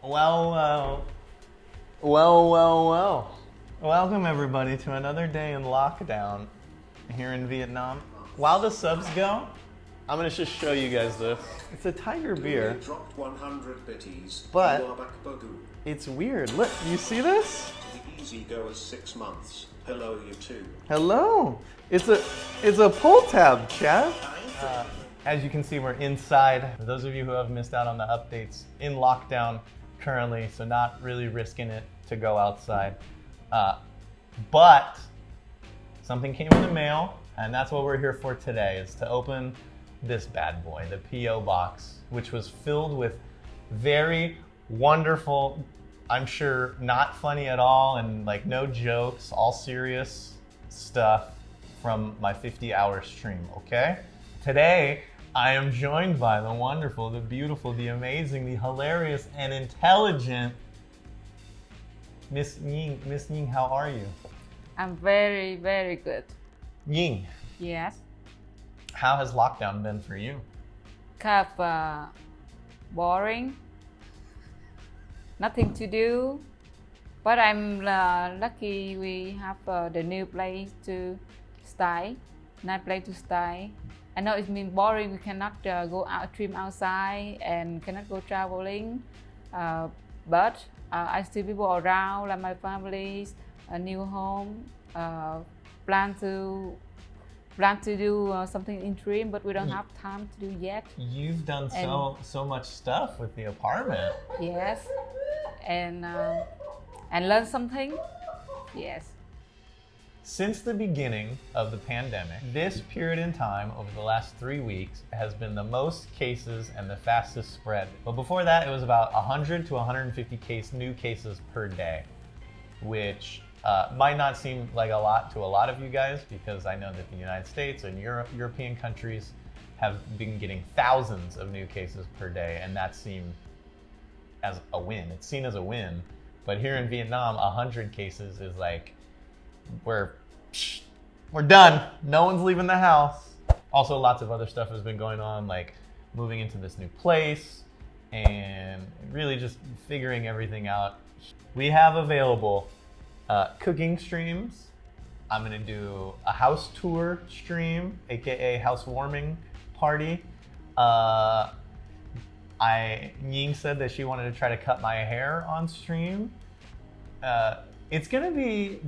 Well. Welcome everybody to another day in lockdown here in Vietnam. While the subs go, I'm gonna just show you guys this. It's a Tiger beer, dropped 100 bitties. but it's weird. Look, you see this? The easy goes 6 months. Hello, you too. Hello. It's a pull tab, chat. As you can see, we're inside. For those of you who have missed out on the updates, in lockdown currently, so not really risking it to go outside. But something came in the mail, and that's what we're here for today, is to open this bad boy, the P.O. box, which was filled with very wonderful, I'm sure not funny at all, and like no jokes, all serious stuff from my 50-hour stream, okay? Today, I am joined by the wonderful, the beautiful, the amazing, the hilarious, and intelligent Miss Ying. Miss Ying, how are you? I'm very, very good. Ying, Yes. how has lockdown been for you? Kind of boring. Nothing to do. But I'm lucky we have the new place to stay. Nice place to stay. I know it means boring. We cannot go out, stream outside, and cannot go traveling. But I still people around, like my family, a new home. Plan to do something in dream, but we don't have time to do yet. You've done so much stuff with the apartment. Yes, and learn something. Yes. Since the beginning of the pandemic, this period in time over the last 3 weeks has been the most cases and the fastest spread. But before that, it was about 100 to 150 new cases per day, which might not seem like a lot to a lot of you guys, because I know that the United States and European countries have been getting thousands of new cases per day, and that seemed as a win. It's seen as a win. But here in Vietnam, 100 cases is like, we're done. No one's leaving the house. Also, lots of other stuff has been going on, like moving into this new place and really just figuring everything out. We have available cooking streams. I'm gonna do a house tour stream, aka housewarming party. Ying said that she wanted to try to cut my hair on stream. It's gonna be,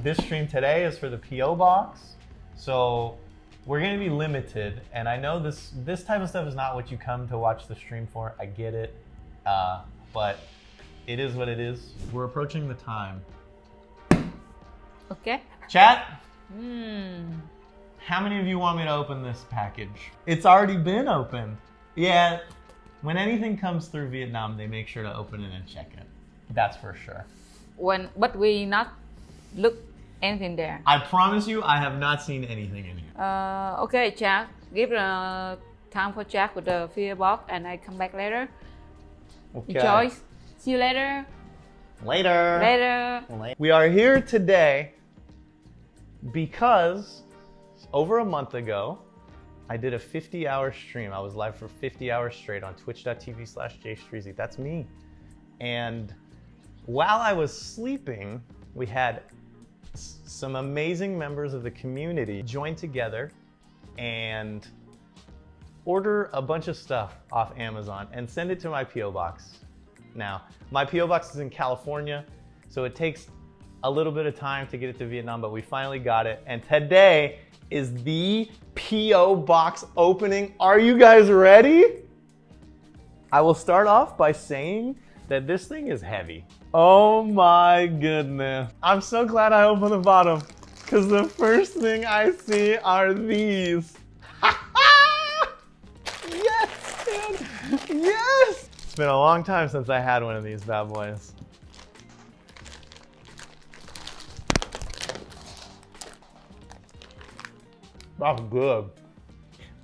this stream today is for the P.O. box, so we're gonna be limited, and I know this type of stuff is not what you come to watch the stream for, I get it, but it is what it is. We're approaching the time. Okay. Chat? How many of you want me to open this package? It's already been opened. Yeah, when anything comes through Vietnam, they make sure to open it and check it. That's for sure. But we not look anything there. I promise you, I have not seen anything in here. Okay, Jack. Give time for Jack with the fear box, and I come back later. Okay. Enjoy. See you later. Later. We are here today because over a month ago, I did a 50-hour stream. I was live for 50 hours straight on twitch.tv/jaystreazy. That's me. And while I was sleeping, we had some amazing members of the community join together and order a bunch of stuff off Amazon and send it to my P.O. box. Now, my P.O. box is in California, so it takes a little bit of time to get it to Vietnam, but we finally got it. And today is the P.O. box opening. Are you guys ready? I will start off by saying that this thing is heavy. Oh my goodness. I'm so glad I opened the bottom, because the first thing I see are these. Yes, dude. Yes! It's been a long time since I had one of these bad boys. That's good.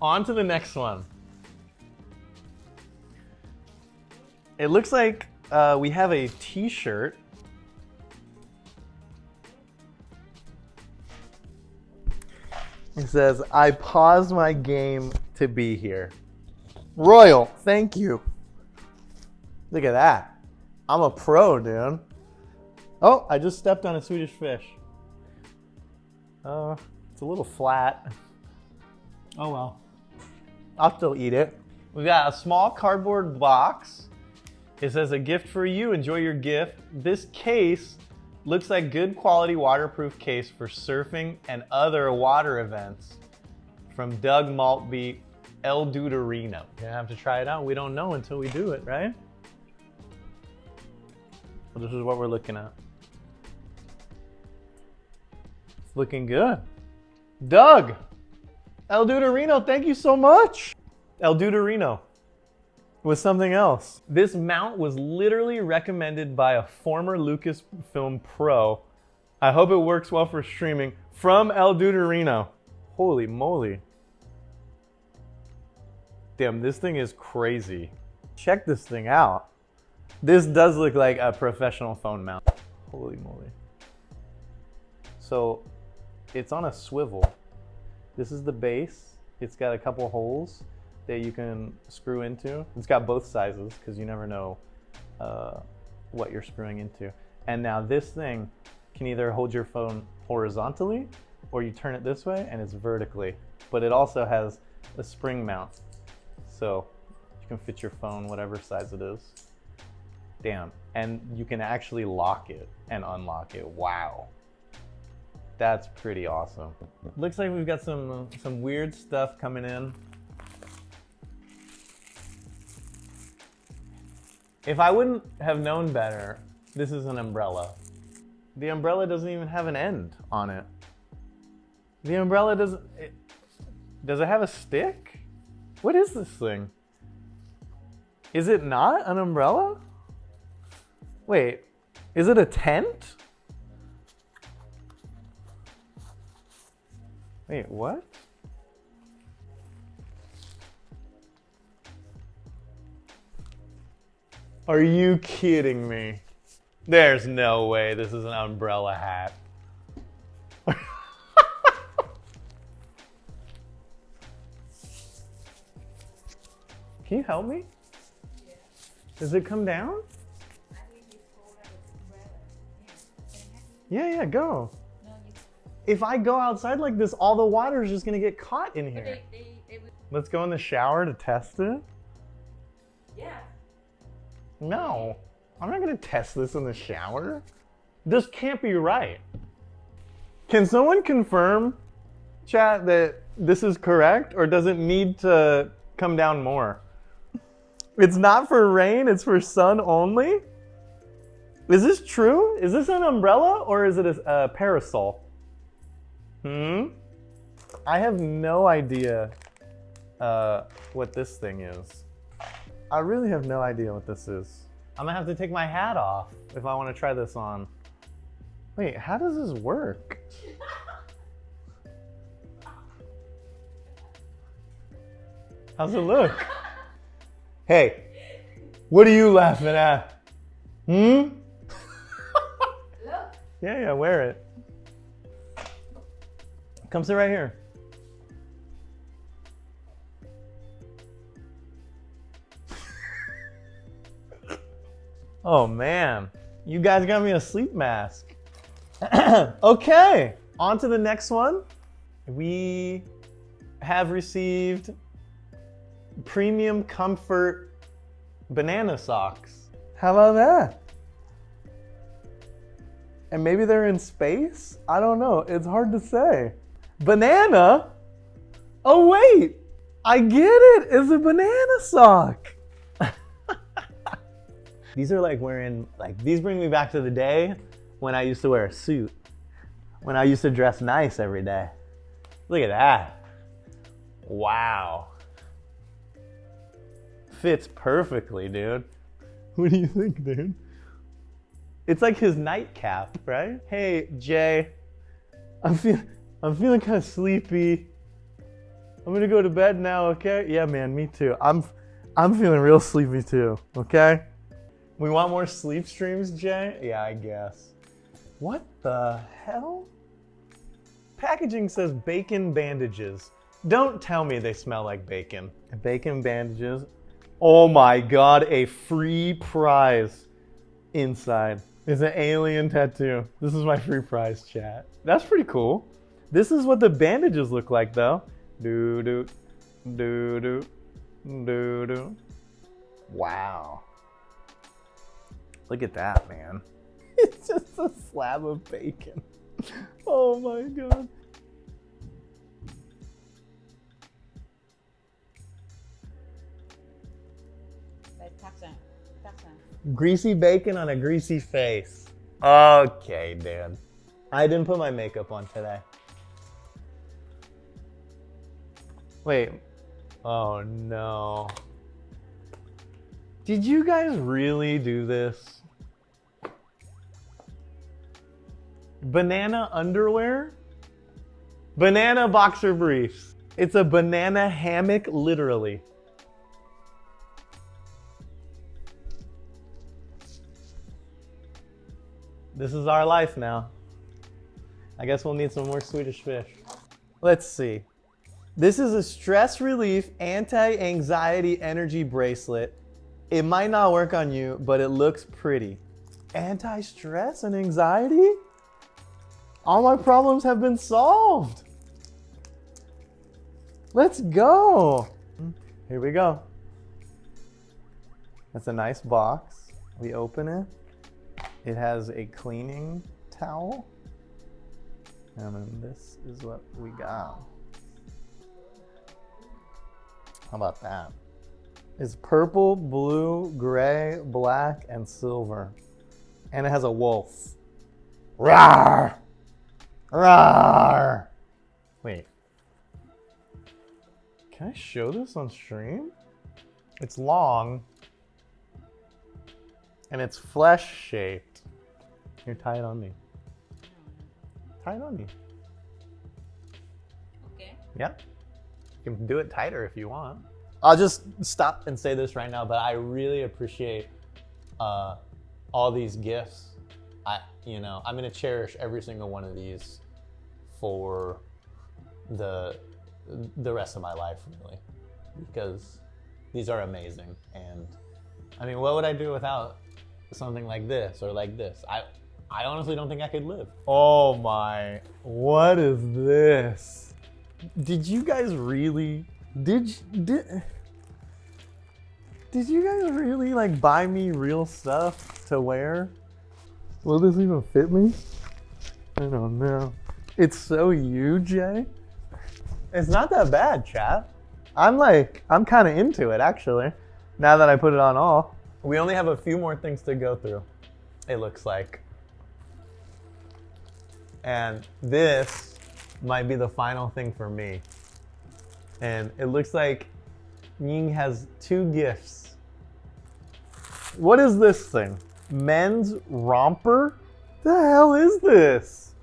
On to the next one. It looks like we have a t-shirt. It says, I paused my game to be here. Royal, thank you. Look at that. I'm a pro, dude. Oh, I just stepped on a Swedish fish. It's a little flat. Oh well. I'll still eat it. We got a small cardboard box. It says a gift for you, enjoy your gift. This case looks like good quality waterproof case for surfing and other water events. From Doug Maltby, El Duderino. You're gonna have to try it out. We don't know until we do it, right? Well, this is what we're looking at. It's looking good. Doug! El Duderino, thank you so much! El Duderino was something else. This mount was literally recommended by a former Lucasfilm pro. I hope it works well for streaming. From El Duderino. Holy moly. Damn, this thing is crazy. Check this thing out. This does look like a professional phone mount. Holy moly. So, it's on a swivel. This is the base. It's got a couple holes that you can screw into. It's got both sizes because you never know what you're screwing into. And now this thing can either hold your phone horizontally or you turn it this way and it's vertically. But it also has a spring mount. So you can fit your phone whatever size it is. Damn. And you can actually lock it and unlock it. Wow. That's pretty awesome. Looks like we've got some weird stuff coming in. If I wouldn't have known better, this is an umbrella. The umbrella doesn't even have an end on it. The umbrella doesn't... does it have a stick? What is this thing? Is it not an umbrella? Wait, is it a tent? Wait, what? Are you kidding me? There's no way this is an umbrella hat. Can you help me? Yeah. Does it come down? Yeah, go. If I go outside like this, all the water is just gonna get caught in here. Let's go in the shower to test it. Yeah. No, I'm not gonna test this in the shower. This can't be right. Can someone confirm, chat, that this is correct, or does it need to come down more? It's not for rain, it's for sun only? Is this true? Is this an umbrella or is it a parasol? I have no idea what this thing is. I really have no idea what this is. I'm gonna have to take my hat off if I want to try this on. Wait, how does this work? How's it look? Hey, what are you laughing at? Look. Yeah, wear it. Come sit right here. Oh man, you guys got me a sleep mask. Okay, on to the next one. We have received premium comfort banana socks. How about that? And maybe they're in space? I don't know, it's hard to say. Banana? Oh wait, I get it, it's a banana sock. These are like wearing, these bring me back to the day when I used to wear a suit. When I used to dress nice every day. Look at that. Wow. Fits perfectly, dude. What do you think, dude? It's like his nightcap, right? Hey, Jay, I'm feeling kind of sleepy. I'm gonna go to bed now, okay? Yeah, man, me too. I'm feeling real sleepy too, okay? We want more sleep streams, Jay? Yeah, I guess. What the hell? Packaging says bacon bandages. Don't tell me they smell like bacon. Bacon bandages. Oh my God, a free prize. inside is an alien tattoo. This is my free prize, chat. That's pretty cool. This is what the bandages look like, though. Do-do, do-do, do-do. Wow. Look at that, man. It's just a slab of bacon. Oh my God. Greasy bacon on a greasy face. Okay, Dan. I didn't put my makeup on today. Wait. Oh no. Did you guys really do this? Banana underwear? Banana boxer briefs. It's a banana hammock, literally. This is our life now. I guess we'll need some more Swedish fish. Let's see. This is a stress relief anti-anxiety energy bracelet. It might not work on you, but it looks pretty. Anti-stress and anxiety? All my problems have been solved. Let's go. Here we go. That's a nice box. We open it. It has a cleaning towel. And then this is what we got. How about that? It's purple, blue, gray, black, and silver. And it has a wolf. Rawr! Rawr! Wait. Can I show this on stream? It's long. And it's flesh shaped. Here, tie it on me. Tie it on me. Okay. Yep. You can do it tighter if you want. I'll just stop and say this right now, but I really appreciate all these gifts. I'm gonna cherish every single one of these for the rest of my life, really, because these are amazing. And I mean, what would I do without something like this or like this? I honestly don't think I could live. Oh my, what is this? Did you guys really, did you guys really like buy me real stuff to wear? Will this even fit me? I don't know. It's so you, Jay. It's not that bad, chat. I'm kind of into it, actually, now that I put it on all. We only have a few more things to go through, it looks like. And this might be the final thing for me. And it looks like Ying has 2 gifts. What is this thing? Men's romper? The hell is this?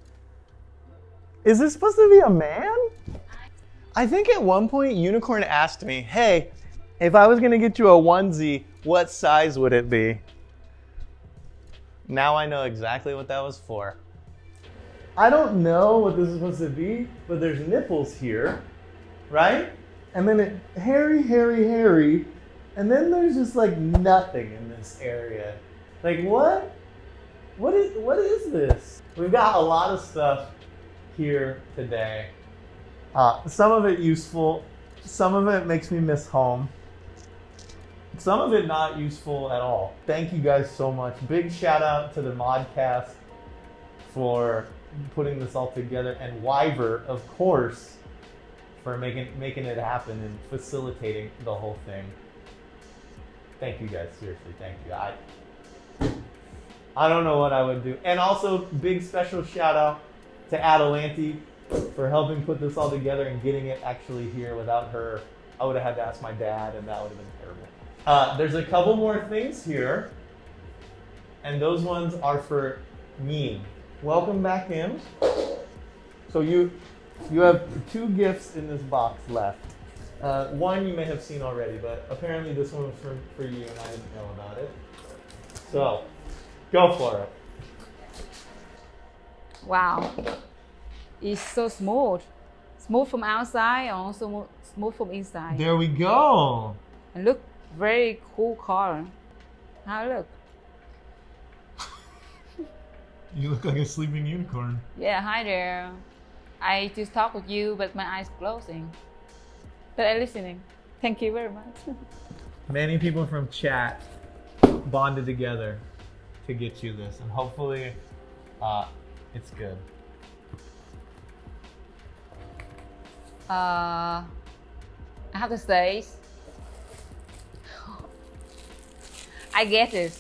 Is this supposed to be a man? I think at one point Unicorn asked me, hey, if I was gonna get you a onesie, what size would it be? Now I know exactly what that was for. I don't know what this is supposed to be, but there's nipples here, right? And then it hairy, and then there's just like nothing in this area. Like what? What is this? We've got a lot of stuff here today. Some of it useful, some of it makes me miss home. Some of it not useful at all. Thank you guys so much. Big shout out to the Modcast for putting this all together, and Wyver, of course, for making it happen and facilitating the whole thing. Thank you guys, seriously, thank you. I don't know what I would do. And also, big special shout out to Adelanti for helping put this all together and getting it actually here. Without her, I would have had to ask my dad, and that would have been terrible. There's a couple more things here, and those ones are for me. Welcome back in. So you have 2 gifts in this box left. One you may have seen already, but apparently this one was for you, and I didn't know about it. So, go for it. Wow. It's so smooth. Smooth from outside and also smooth from inside. There we go. And look, very cool color. How look. You look like a sleeping unicorn. Yeah, hi there. I just talk with you, but my eyes closing. But I'm listening. Thank you very much. Many people from chat bonded together to get you this, and hopefully it's good. I have to say, I get it.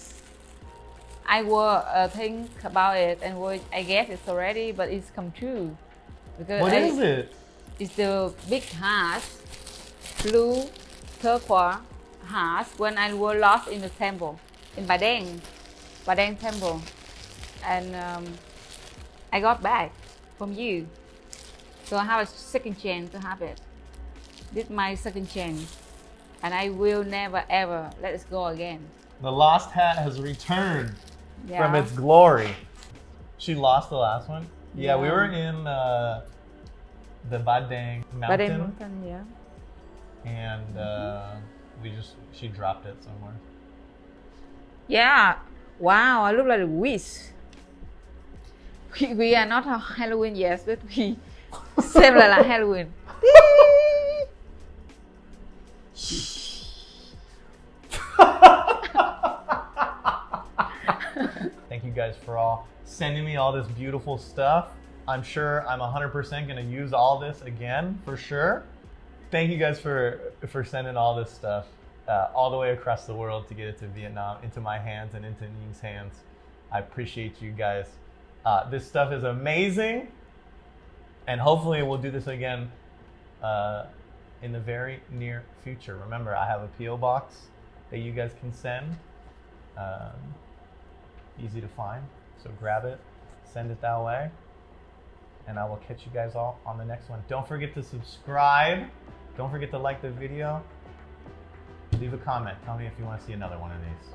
I will think about it and I get it already, but it's come true. Because What is it? It's the big heart, blue turquoise heart when I was lost in the temple, in Badeng temple. And I got back from you. So I have a second chance to have it. This is my second chance. And I will never ever let it go again. The lost hat has returned Yeah. from its glory. She lost the last one? Yeah, we Yeah. were in the Badeng mountain. Badeng mountain, yeah. And she dropped it somewhere. Yeah. Wow, I look like a witch. We are not on Halloween yet, but we seem like Halloween. Thank you guys for all sending me all this beautiful stuff. I'm sure I'm 100% gonna use all this again, for sure. Thank you guys for sending all this stuff all the way across the world to get it to Vietnam, into my hands and into Ning's hands. I appreciate you guys. This stuff is amazing, and hopefully we'll do this again in the very near future. Remember, I have a P.O. box that you guys can send. Easy to find, so grab it, send it that way, and I will catch you guys all on the next one. Don't forget to subscribe. Don't forget to like the video. Leave a comment. Tell me if you want to see another one of these.